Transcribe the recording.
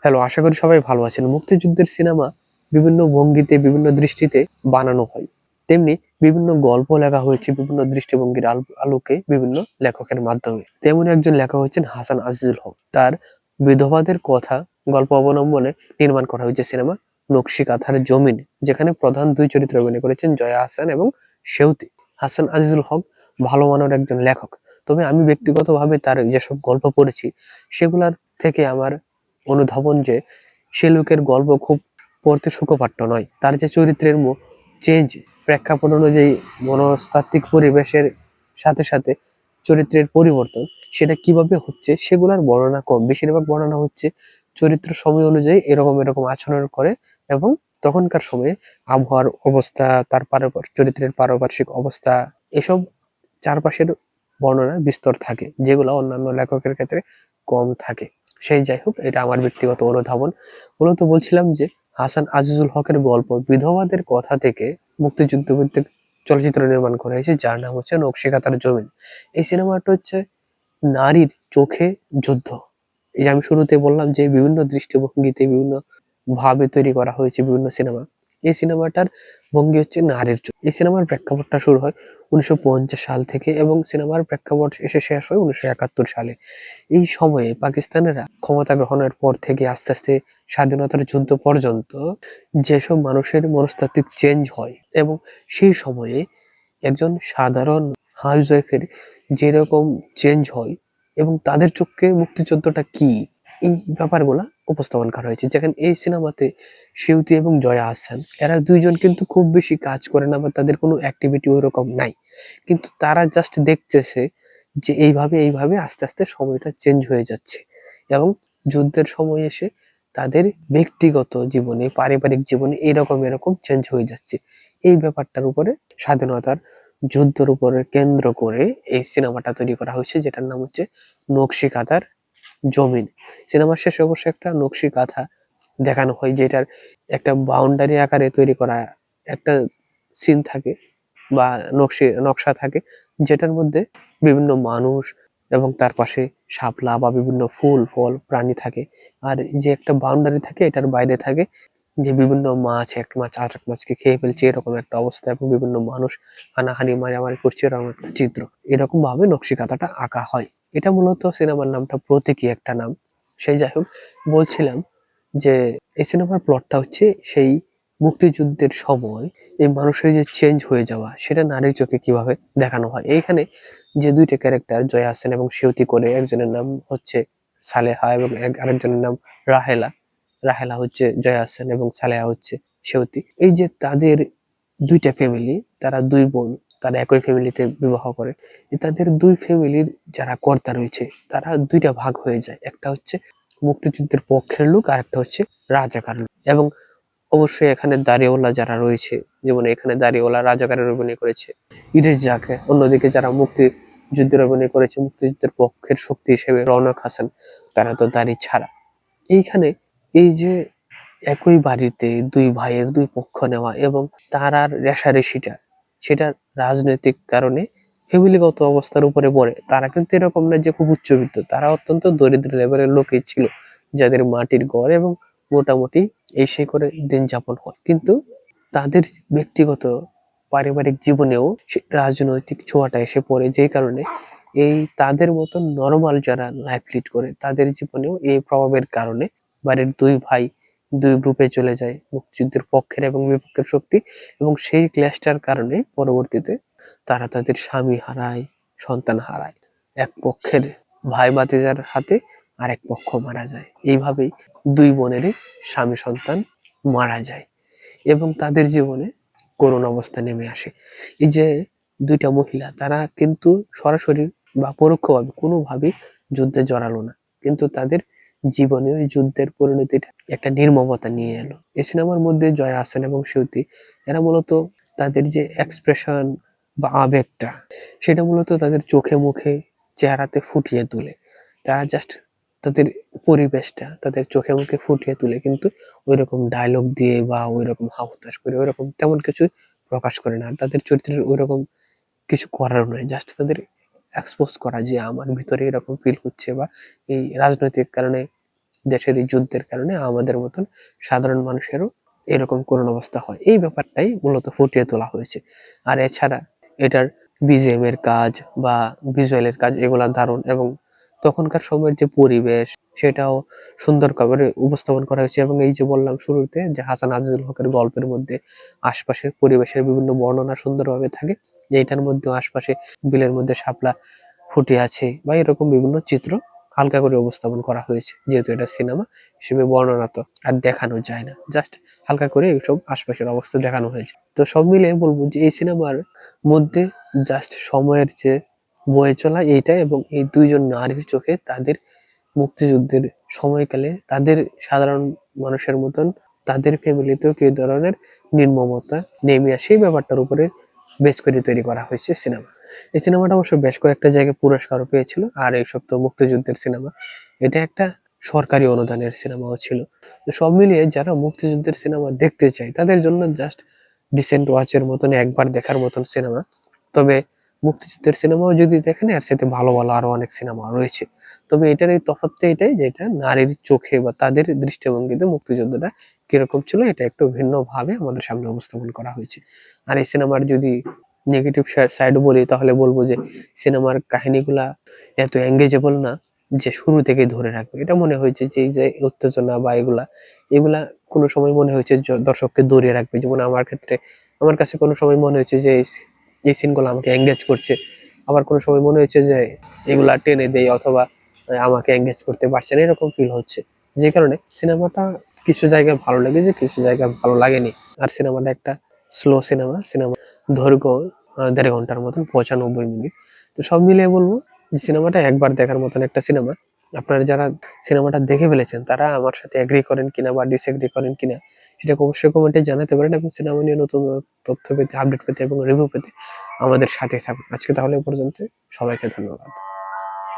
Hello, আশা করি সবাই ভালো আছেন। মুক্তিযুদ্ধের সিনেমা বিভিন্ন ভঙ্গিতে, বিভিন্ন দৃষ্টিতে বানানো হয়। তেমনি বিভিন্ন গল্প লেখা হয়েছে বিভিন্ন দৃষ্টিভঙ্গির আলোকে বিভিন্ন লেখকের মাধ্যমে। তেমনি একজন লেখক হচ্ছেন হাসান আজিজুল হক। তার বিধবাদের কথা গল্প অবলম্বনে নির্মাণ করা হয়েছে সিনেমা নকশি কাঁথার জমিন, যেখানে প্রধান দুই চরিত্রে অভিনয় করেছেন জয়া আহসান এবং সেউতি। হাসান আজিজুল হক ভালো মানের একজন লেখক। তবে আমি ব্যক্তিগতভাবে তার যেসব গল্প পড়েছি সেগুলার থেকে আমার অনুধাবন যে সে লোকের গল্প খুব পড়তে সুখপাঠ্য নয়। তার যে চরিত্রের চেঞ্জ, প্রেক্ষাপট অনুযায়ী মনস্তাত্ত্বিক পরিবেশের সাথে সাথে চরিত্রের পরিবর্তন সেটা কিভাবে হচ্ছে সেগুলার বর্ণনা কম। বেশিরভাগ বর্ণনা হচ্ছে চরিত্র সময় অনুযায়ী এরকম এরকম আচরণ করে এবং তখনকার সময়ে আবহাওয়ার অবস্থা, তার চরিত্রের পারিপার্শ্বিক অবস্থা, এসব চারপাশের বর্ণনা বিস্তর থাকে, যেগুলো অন্যান্য লেখকের ক্ষেত্রে কম থাকে। সেই যাই হোক, এটা আমার ব্যক্তিগত অনুধাবন। মূলত বলছিলাম যে হাসান আজিজুল হকের গল্প বিধবাদের কথা থেকে মুক্তিযুদ্ধ ভিত্তিক চলচ্চিত্র নির্মাণ করা হয়েছে, যার নাম হচ্ছে নকশি কাঁথার জমিন। এই সিনেমাটা হচ্ছে নারীর চোখে যুদ্ধ। এই যে আমি শুরুতে বললাম যে বিভিন্ন দৃষ্টিভঙ্গিতে বিভিন্ন ভাবে তৈরি করা হয়েছে বিভিন্ন সিনেমা। এই সিনেমাটার ভঙ্গি হচ্ছে নারীর চোখ। এই সিনেমার প্রেক্ষাপটটা শুরু হয় 1950 সাল থেকে এবং সিনেমার প্রেক্ষাপট এসে শেষ হয় 1971 সালে। এই সময়ে পাকিস্তানেরা ক্ষমতা গ্রহণের পর থেকে আস্তে আস্তে স্বাধীনতার যুদ্ধ পর্যন্ত যেসব মানুষের মনস্তাত্ত্বিক চেঞ্জ হয় এবং সেই সময়ে একজন সাধারণ হাউসওয়াইফের যেরকম চেঞ্জ হয় এবং তাদের চোখে মুক্তিযুদ্ধটা কি, এই ব্যাপারগুলা উপস্থাপন করা হয়েছে। যেখানে এই সিনেমাতে সেউতি এবং জয়া আহসান এরা দুইজন কিন্তু খুব বেশি কাজ করে না বা তাদের কোনো অ্যাক্টিভিটি ওইরকম নাই, কিন্তু তারা জাস্ট দেখতেছে যে এইভাবে এইভাবে আস্তে আস্তে সময়টা চেঞ্জ হয়ে যাচ্ছে এবং যুদ্ধের সময় এসে তাদের ব্যক্তিগত জীবনে, পারিবারিক জীবনে এরকম এরকম চেঞ্জ হয়ে যাচ্ছে। এই ব্যাপারটার উপরে, স্বাধীনতার যুদ্ধের উপরে কেন্দ্র করে এই সিনেমাটা তৈরি করা হয়েছে, যেটার নাম হচ্ছে নকশি কাঁথার জমিন। সিনেমার শেষে অবশ্য একটা নকশি কাঁথা দেখানো হয়, যেটার একটা বাউন্ডারি আকারে তৈরি করা একটা সিন থাকে বা নকশা থাকে, যেটার মধ্যে বিভিন্ন মানুষ এবং তার পাশে শাপলা বা বিভিন্ন ফুল ফল প্রাণী থাকে। আর যে একটা বাউন্ডারি থাকে এটার বাইরে থাকে যে বিভিন্ন মাছ, এক মাছ আর এক মাছকে খেয়ে ফেলছে এরকম একটা অবস্থা এবং বিভিন্ন মানুষ হানাহানি মারামারি করছে এরকম একটা চিত্র। এরকম ভাবে নকশি কাঁথাটা আঁকা হয়। এটা মূলত সিনেমার নামটা প্রতীকী একটা নাম। সেই যাই হোক, বলছিলাম যে এই সিনেমার প্লটটা হচ্ছে সেই মুক্তিযুদ্ধের সময় এই মানুষের যে চেঞ্জ হয়ে যাওয়া সেটা নারীর চোখে কিভাবে দেখানো হয়। এইখানে যে দুইটা ক্যারেক্টার জয়া আহসান এবং সেউতি করে, একজনের নাম হচ্ছে সালেহা এবং আরেকজনের নাম রাহেলা। রাহেলা হচ্ছে জয়া আহসান এবং সালেহা হচ্ছে সেউতি। এই যে তাদের দুইটা ফ্যামিলি, তারা দুই বোন, তারা একই ফ্যামিলিতে বিবাহ করে। তাদের দুই ফ্যামিলির যারা কর্তা রয়েছে তারা দুইটা ভাগ হয়ে যায়। একটা হচ্ছে মুক্তিযুদ্ধের পক্ষের লোক আর একটা হচ্ছে রাজাকার লোক। এবং অবশ্যই এখানে দাড়িওয়ালা যারা রয়েছে, যেমন এখানে দাড়িওয়ালা রাজাকারের অভিনয় করেছে ইরেশ জাকে, অন্যদিকে যারা মুক্তিযুদ্ধের অভিনয় করেছে মুক্তিযুদ্ধের পক্ষের শক্তি হিসেবে রওনক হাসান, তারা তো দাড়ি ছাড়া। এইখানে এই যে একই বাড়িতে দুই ভাইয়ের দুই পক্ষ নেওয়া এবং তার আর রেষারেষিটা, সেটা রাজনৈতিক কারণে ফ্যামিলিগত অবস্থার উপরে পড়ে। তারা কিন্তু এরকম না যে খুব উচ্চবিত্ত, তারা অত্যন্ত দরিদ্র লেভেলের লোকই ছিল, যাদের মাটির ঘর এবং মোটামুটি এই সেই করে দিন যাপন হয়। কিন্তু তাদের ব্যক্তিগত পারিবারিক জীবনেও রাজনৈতিক ছোঁয়াটা এসে পড়ে, যেই কারণে এই তাদের মতো নরমাল যারা লাইফ লিড করে তাদের জীবনেও এই প্রভাবের কারণে বাড়ির দুই ভাই দুই গ্রুপে চলে যায়, মুক্তিযুদ্ধের পক্ষের এবং বিপক্ষের শক্তি। এবং সেই ক্ল্যাশটার কারণে পরবর্তীতে তারা তাদের স্বামী হারায়, সন্তান হারায়। এক পক্ষের ভাই ভাতিজার হাতে আরেক পক্ষ মারা যায়। এইভাবেই দুই বোনেরই স্বামী সন্তান মারা যায় এবং তাদের জীবনে করুণ অবস্থা নেমে আসে। এই যে দুইটা মহিলা, তারা কিন্তু সরাসরি বা পরোক্ষভাবে কোনোভাবেই যুদ্ধে জড়ালো না, কিন্তু তাদের জীবনে ওই যুদ্ধের পরিণতিটা একটা নির্মমতা নিয়ে এলো। এই সিনেমার মধ্যে জয়া আহসান এবং শ্রুতি, এরা মূলত তাদের যে এক্সপ্রেশন বা আবেগটা সেটা মূলত তাদের চোখে মুখে চেহারাতে ফুটিয়ে তোলে। তারা জাস্ট তাদের পরিবেশটা তাদের চোখে মুখে ফুটিয়ে তুলে, কিন্তু ওইরকম ডায়লগ দিয়ে বা ওইরকম হাহুতাশ করে ওইরকম তেমন কিছু প্রকাশ করে না। তাদের চরিত্রের ওইরকম কিছু করার নয়, জাস্ট তাদের এক্সপোজ করা যে আমার ভিতরে এরকম ফিল হচ্ছে বা এই রাজনৈতিক কারণে দেশের এই যুদ্ধের কারণে আমাদের মতন সাধারণ মানুষেরও এরকম করুণ অবস্থা হয়, এই ব্যাপারটাই মূলত ফুটিয়ে তোলা হয়েছে। আর এছাড়া এটার বিজিএম এর কাজ বা ভিজুয়ালের কাজ এগুলা দারুণ, এবং তখনকার সময়ের যে পরিবেশ সেটাও সুন্দর করে উপস্থাপন করা হয়েছে। এবং এই যে বললাম শুরুতে যে হাসান আজিজুল হকের গল্পের মধ্যে আশপাশের পরিবেশের বিভিন্ন বর্ণনা সুন্দরভাবে থাকে, যে এটার মধ্যে আশপাশে বিলের মধ্যে শাপলা ফুটে আছে বা এরকম বিভিন্ন চিত্র হালকা করে উপস্থাপন করা হয়েছে। যেহেতু এটা সিনেমা হিসেবে বর্ণনা তো আর দেখানো যায় না, জাস্ট হালকা করে এইসব আশপাশের অবস্থা দেখানো হয়েছে। তো সব মিলে বলবো যে এই সিনেমার মধ্যে জাস্ট সময়ের যে বয়ে চলা এইটা, এবং এই দুইজন নারীর চোখে তাদের মুক্তিযুদ্ধের সময়কালে তাদের সাধারণ মানুষের মতন তাদের ফ্যামিলিতেও কি ধরনের নির্মমতা নেমে আসে, এই ব্যাপারটার উপরে বেশ করে তৈরি করা হয়েছে সিনেমা। এই সিনেমাটা অবশ্য বেশ কয়েকটা জায়গায় পুরস্কারও পেয়েছিল। আর এইসব তো মুক্তিযুদ্ধের সিনেমা, এটা একটা সরকারি অনুদানের সিনেমাও ছিল। তো সব মিলিয়ে যারা মুক্তিযুদ্ধের সিনেমা দেখতে চায় তাদের জন্য জাস্ট ডিসেন্ট ওয়াচের মতন, একবার দেখার মতন সিনেমা। তবে মুক্তিযুদ্ধের সিনেমাও যদি দেখেন এর সাথে ভালো ভালো আরো অনেক সিনেমা রয়েছে। তবে এটার এই তফাৎটা এটাই যে এটা নারীর চোখে বা তাদের দৃষ্টিভঙ্গিতে মুক্তিযুদ্ধটা কিরকম ছিল এটা একটু ভিন্ন ভাবে আমাদের সামনে উপস্থাপন করা হয়েছে। আর এই সিনেমার যদি নেগেটিভ সাইড বলি তাহলে বলবো যে সিনেমার কাহিনীগুলা এত এঙ্গেজেবল না যে শুরু থেকে ধরে রাখবে। এটা মনে হয়েছে যে এই যে উত্তেজনা বা এগুলা এগুলা কোনো সময় মনে হয়েছে দর্শককে ধরিয়ে রাখবে। যেমন আমার ক্ষেত্রে আমার কাছে কোনো সময় মনে হয়েছে যে এই সিনগুলো আমাকে এঙ্গেজ করছে, আবার কোনো সময় মনে হয়েছে যে এগুলা টেনে দেয় অথবা আমাকে এঙ্গেজ করতে পারছে না, এরকম ফিল হচ্ছে। যে কারণে সিনেমাটা কিছু জায়গায় ভালো লেগেছে, কিছু জায়গায় ভালো লাগেনি। আর সিনেমাটা একটা স্লো সিনেমা দৈর্ঘ্য ১.৫ ঘন্টার মতন, ৯৫ মিনিট। তো সব মিলিয়ে বলবো যে সিনেমাটা একবার দেখার মতন একটা সিনেমা। আপনারা যারা সিনেমাটা দেখে ফেলেছেন তারা আমার সাথে এগ্রি করেন কিনা বা ডিসএগ্রি করেন কিনা সেটা অবশ্যই কমেন্টে জানাতে পারেন, এবং সিনেমা নিয়ে নতুন তথ্য পেতে, আপডেট পেতে এবং রিভিউ পেতে আমাদের সাথে থাকুন। আজকে তাহলে এ পর্যন্ত, সবাইকে ধন্যবাদ।